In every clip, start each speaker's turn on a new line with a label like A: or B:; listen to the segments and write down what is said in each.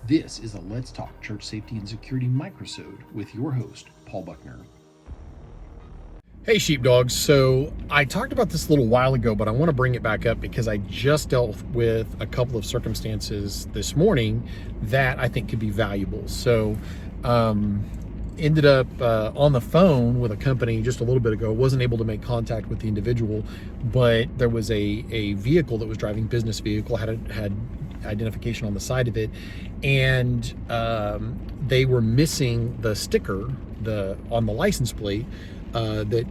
A: This is a Let's Talk Church Safety and Security microsode with your host, Paul Buckner.
B: Hey sheepdogs, so I talked about this a little while ago, but I want to bring it back up because I just dealt with a couple of circumstances this morning that I think could be valuable. So ended up on the phone with a company just a little bit ago. Wasn't able to make contact with the individual, but there was a vehicle that was driving, business vehicle, had identification on the side of it, and they were missing the sticker on the license plate that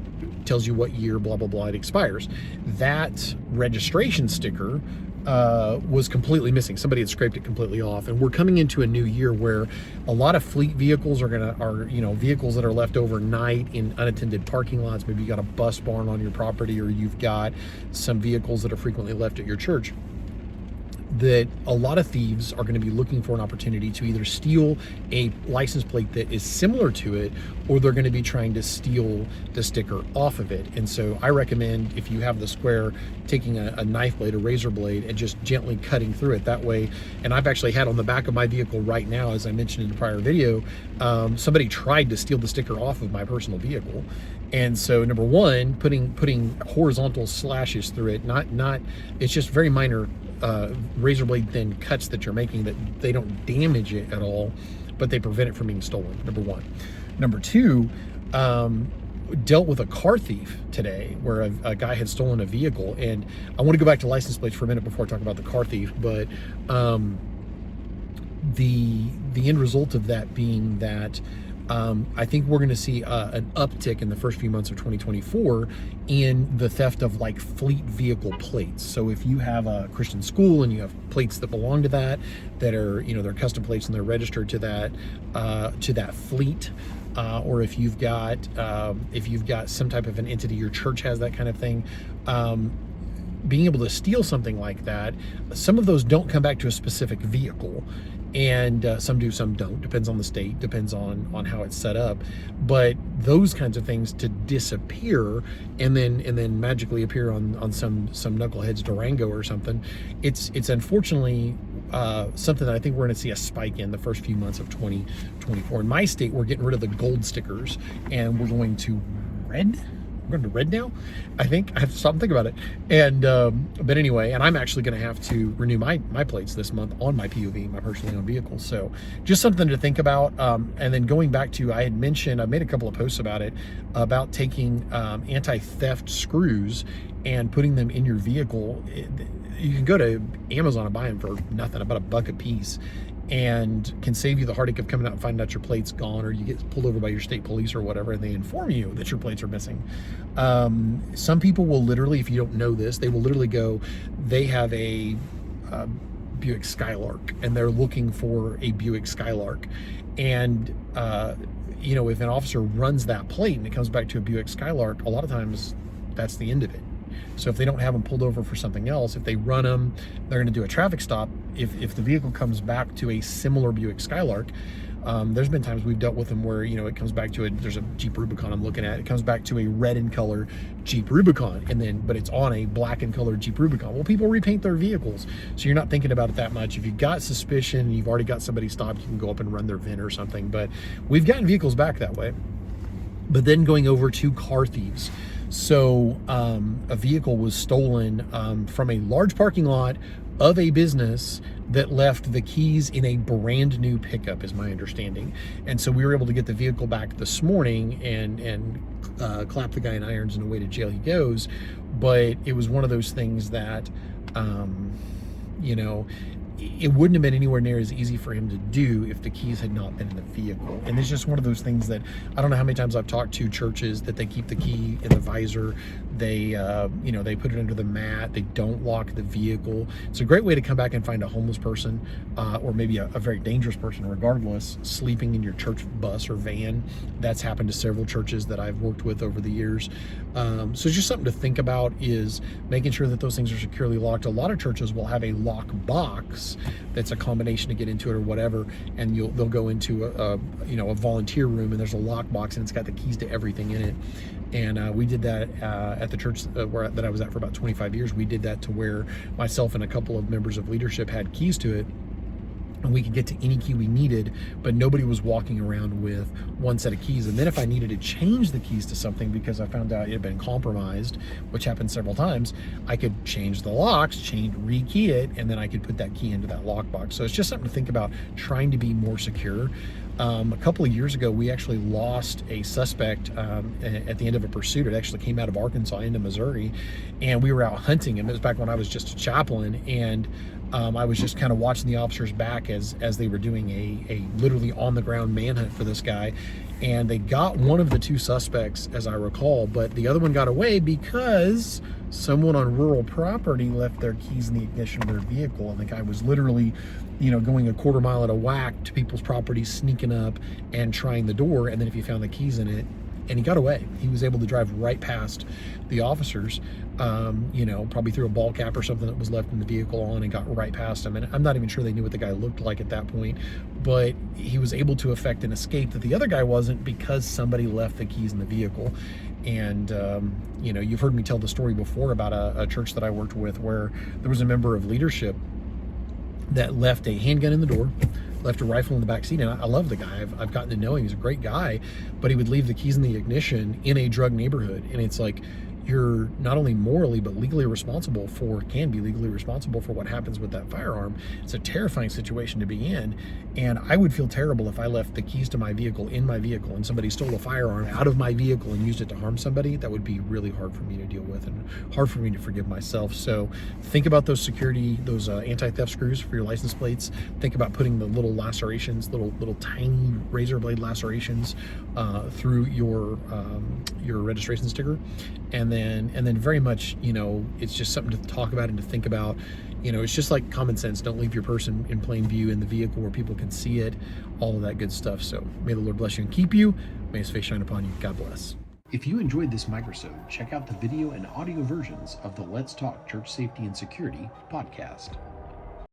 B: tells you what year, blah, blah, blah, it expires. That registration sticker was completely missing. Somebody had scraped it completely off. And we're coming into a new year where a lot of fleet vehicles are vehicles that are left overnight in unattended parking lots. Maybe you got a bus barn on your property, or you've got some vehicles that are frequently left at your church. That a lot of thieves are going to be looking for an opportunity to either steal a license plate that is similar to it, or they're going to be trying to steal the sticker off of it. And so I recommend, if you have the square, taking a knife blade, a razor blade, and just gently cutting through it that way. And I've actually had on the back of my vehicle right now, as I mentioned in the prior video, somebody tried to steal the sticker off of my personal vehicle. And so number one, putting horizontal slashes through it, not it's just very minor razor blade thin cuts that you're making, that they don't damage it at all, but they prevent it from being stolen. Number one. Number two, dealt with a car thief today where a guy had stolen a vehicle. And I want to go back to license plates for a minute before I talk about the car thief, but the end result of that being that I think we're going to see an uptick in the first few months of 2024 in the theft of like fleet vehicle plates. So if you have a Christian school and you have plates that belong to that are, they're custom plates and they're registered to that fleet, or if you've got some type of an entity, your church has that kind of thing, being able to steal something like that, some of those don't come back to a specific vehicle. And some do, some don't. Depends on the state, depends on how it's set up. But those kinds of things to disappear and then magically appear on some knucklehead's Durango or something, it's unfortunately something that I think we're going to see a spike in the first few months of 2024. In my state, we're getting rid of the gold stickers, and we're going to red. We're going to red now, I think. I have to stop and think about it. And but anyway, and I'm actually going to have to renew my plates this month on my POV, my personally owned vehicle. So just something to think about. And then going back to, I made a couple of posts about it, about taking anti-theft screws and putting them in your vehicle. You can go to Amazon and buy them for nothing, about $1 a piece, and can save you the heartache of coming out and finding out your plate's gone, or you get pulled over by your state police or whatever, and they inform you that your plates are missing. Some people will literally, if you don't know this, they will literally go, they have a Buick Skylark, and they're looking for a Buick Skylark. And, if an officer runs that plate and it comes back to a Buick Skylark, a lot of times that's the end of it. So if they don't have them pulled over for something else, if they run them, they're going to do a traffic stop. If the vehicle comes back to a similar Buick Skylark, there's been times we've dealt with them where, it comes back to there's a Jeep Rubicon I'm looking at. It comes back to a red in color Jeep Rubicon, but it's on a black in color Jeep Rubicon. Well, people repaint their vehicles, so you're not thinking about it that much. If you've got suspicion, you've already got somebody stopped, you can go up and run their VIN or something. But we've gotten vehicles back that way. But then going over to car thieves. So a vehicle was stolen from a large parking lot of a business that left the keys in a brand new pickup, is my understanding. And so we were able to get the vehicle back this morning and clap the guy in irons, and away to jail he goes. But it was one of those things that, it wouldn't have been anywhere near as easy for him to do if the keys had not been in the vehicle. And it's just one of those things that I don't know how many times I've talked to churches that they keep the key in the visor. They, they put it under the mat. They don't lock the vehicle. It's a great way to come back and find a homeless person, or maybe a very dangerous person, regardless, sleeping in your church bus or van. That's happened to several churches that I've worked with over the years. So it's just something to think about, is making sure that those things are securely locked. A lot of churches will have a lock box that's a combination to get into it or whatever, and they'll go into a volunteer room, and there's a lock box and it's got the keys to everything in it. And we did that at the church that I was at for about 25 years. We did that to where myself and a couple of members of leadership had keys to it. and we could get to any key we needed, but nobody was walking around with one set of keys. And then if I needed to change the keys to something because I found out it had been compromised, which happened several times, I could change the locks, rekey it, and then I could put that key into that lockbox. So it's just something to think about, trying to be more secure. A couple of years ago, we actually lost a suspect at the end of a pursuit. It actually came out of Arkansas into Missouri, and we were out hunting him. It was back when I was just a chaplain, and I was just kind of watching the officers back as they were doing a literally on the ground manhunt for this guy. And they got one of the two suspects, as I recall, but the other one got away because someone on rural property left their keys in the ignition of their vehicle. And the guy was literally, going a quarter mile at a whack to people's property, sneaking up and trying the door. And then if you found the keys in it, and he got away. He was able to drive right past the officers, probably threw a ball cap or something that was left in the vehicle on and got right past him. And I'm not even sure they knew what the guy looked like at that point, but he was able to effect an escape that the other guy wasn't, because somebody left the keys in the vehicle. And, you've heard me tell the story before about a church that I worked with where there was a member of leadership that left a handgun in the door, left a rifle in the back seat. And I love the guy. I've gotten to know him. He's a great guy, but he would leave the keys in the ignition in a drug neighborhood. And it's like, you're not only morally but can be legally responsible for what happens with that firearm. It's a terrifying situation to be in, and I would feel terrible if I left the keys to my vehicle in my vehicle and somebody stole a firearm out of my vehicle and used it to harm somebody. That would be really hard for me to deal with and hard for me to forgive myself. So think about those anti-theft screws for your license plates. Think about putting the little lacerations, little tiny razor blade lacerations through your registration sticker. And then very much, it's just something to talk about and to think about. It's just like common sense. Don't leave your purse in plain view in the vehicle where people can see it, all of that good stuff. So may the Lord bless you and keep you. May his face shine upon you. God bless.
A: If you enjoyed this microsode, check out the video and audio versions of the Let's Talk Church Safety and Security podcast.